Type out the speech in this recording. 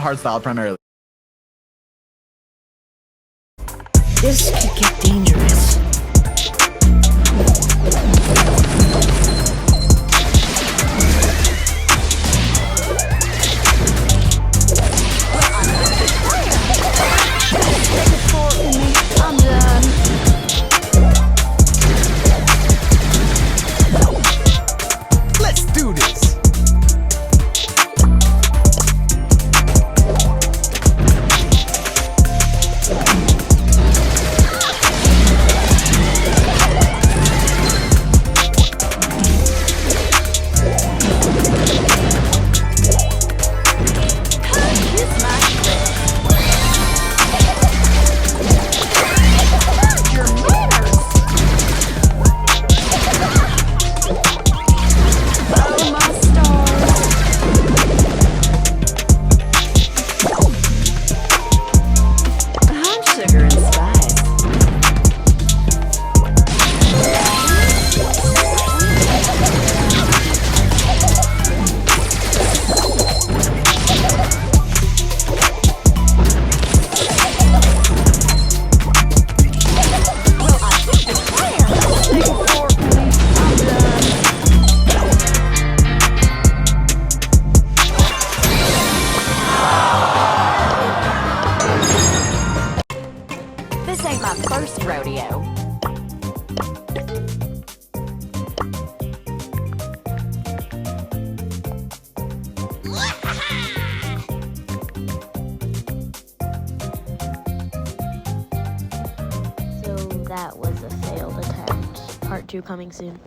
hardstyle primarily. This could get dangerous. I'm done. Let's do this. Your manners. Oh, my stars. I'm sugar and spice. Well, I declare. Take a fork, please. I'm done. This ain't my first rodeo. So that was a failed attempt. Part 2 coming soon.